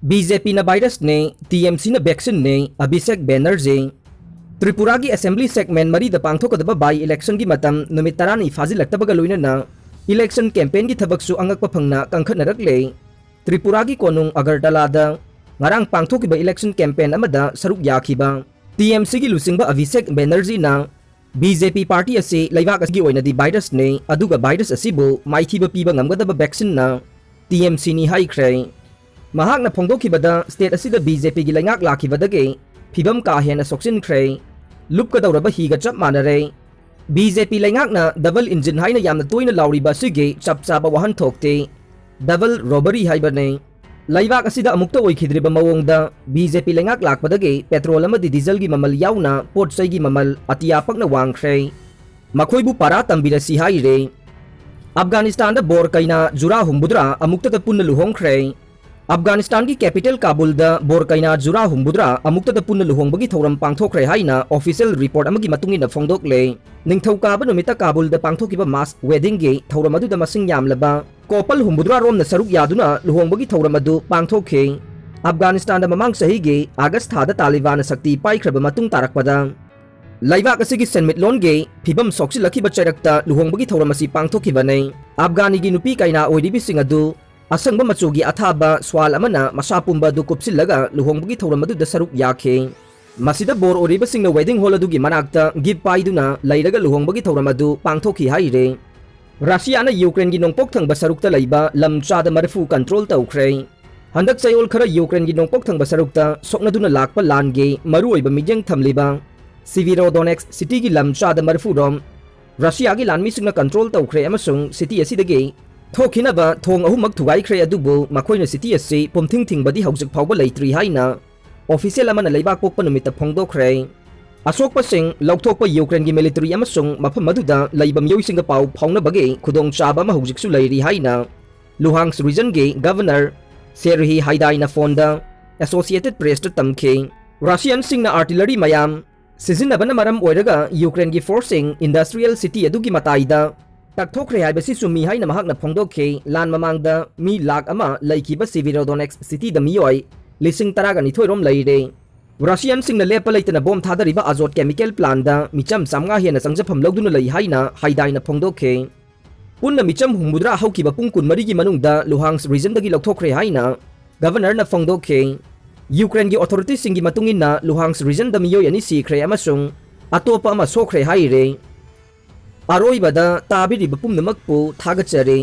BJP na virus ne, TMC na vaccine ne, Avishek Banerjee. Tripura की assembly segment मरी the पांगथोकदबा by election की मतम नुमित तरानी फाजिलक्तबगा लोइनना election campaign की थबकसु अंगकपा फंगना कंखनरकले त्रिपुरा की कोनुंग अगरतलादा ngarang पांगथोकिबा इलेक्शन कैंपेन अमदा सरुक याखिबा TMC की लुसिंगबा अभिषेक बैनर्जी ना BJP पार्टी असे लैवाक असगी ओइनदी वायरस ने अदुगा वायरस असिबु माइथिबा पीबा ngamgadaba वैक्सीन ना TMC नि हाइख्रे महाकना फोंदोखिबदा स्टेट असिदा BJP की लैंगाक लाखिबदगे फिबम का हेना सोक्सिनख्रे लुपकदौरबा हिगा चप मानरे BJP लैंगाकना डबल इंजिन हाइना यामना तोइना लाउरिबा सिगे चपचाबा वाहन थोकते डबल रॉबरी हाइबने लैवाक असिदा अमुक्ता ओइखिद्रिबा मवोंगदा BJP लैंगाक लाकपदगे पेट्रोल अमदि डीजल की ममल याउना पोटसै की ममल अतियापकना वांगख्रे मखोइबु पारा तंबिरसि हाइरे अफगानिस्तान दा बोर कैना जुरा हुंबुद्रा अमुक्ता पुन्न लुहोंख्रे अफगानिस्तान की कैपिटल काबुल दा बोर कैना जुरा हुंबुद्रा अमुक्ता पुन्न लुहोंबगी थौरम पांगथोख्रे हाइना ऑफिशियल रिपोर्ट अमगी मतुंगिना फोंदोकले निंगथौकाबा नुमिता काबुल दा पांगथोकिबा मास वेडिंग गे थौरम अदुदा मसिंग यामलबा कोपल हुंबुद्रा रोमना सरुक यादुना लुहोंबगी थौरम अदु पांगथोखे अफगानिस्तान दा ममांग सही गे अगस्त थादा तालिबान शक्ति पाइख्रबा मतुंग तारकपदा लैवाक असिगी सेनमिटलोन गे फिबम सोक्सिलखिबा चैरक्ता लुहोंबगी थौरम असि पांगथोखिबने अफगानी की नुपी कैना ओइदिबिसिंग अदु असंग मचुगी अथाबा स्वाल अमना मसापुंबा दु कुपसिलगा लुहोंबगी थौरम अदु द सरुक याखे मसिदा बोर ओरिबसिंग वेडिंग हॉल अदुगी मनाक्ता गिफ्ट पाइदुना लैरगा लुहोंबगी थौरम अदु पांगथोखि हाइरे रशियाना यूक्रेन की नोंपोक थंगबा सरुकता लैबा लमचादा मरफु कंट्रोल तौख्रे हंदक चयोल खरा यूक्रेन की नोंपोक थंगबा सरुकता सोकनदुना लाकपा लानगे मरुओइबा मिजेंग थमलिबा सिविरोडोनेक्स सिटी की लमचादा मरफु रोम रशिया की लानमिसिंगना कंट्रोल तौख्रे अमसुंग सिटी असिदगे थोखिनबा थोंग अहुमक थुगाइख्रे अदुबु मखोइना सिटी असि पुमथिंग थिंगबदी हौजिक फावबा लैत्रि हाइना ऑफिशियल अमना लैबाक पोकपा नुमित फोंदोख्रे असोकपसिंग लौथोकपा यूक्रेन की मिलिटरी अमसुंग मफम मदुदा लैबा मियोइसिंग पाउ फाउनबगे खुदोंग चाबा अमा हौजिकसु लैरि हाइना लुहांग्स रीजन गे गवर्नर सेरही हाइदाइना फोनदा एसोसिएटेड प्रेस ता तमखे रशियन सिंगना आर्टिलरी मयाम सिजिनबना मरम ओइरगा यूक्रेन की फोर्सिंग इंडस्ट्रियल सिटी अदुगी मताइदा तकथोख्रे हाइबसि सुमी हाइना महाकना फोंदोखे लान ममांगदा मी लाख अमा लैखिबा सिविरोडोनेक्स सिटी दा मियोय लिसिंग तरागा निथोइरोम लैरे रशियन सिंगना लेपा लैतना बोम थादरिबा अजोट केमिकल प्लांट दा मिचम सामगा हेना संगजफम लौदुना लै हाइना हाइदाइना फोंदोखे पुन्ना मिचम हुंबुद्रा हौकिबा पुंग कुनमरी की मनुंगदा लुहांग्स रीजन दगी लौथोख्रे हाइना गवर्नर ना फोंदोखे यूक्रेन की अथॉरिटी सिंगी मतुंगिना लुहांग्स रीजन दा मियोय अनि सीख्रे अमसुंग अतोपा अमा सोख्रे हाइरे अरोइबदा ताबिरिबा पुंगनमकपु थागचरे।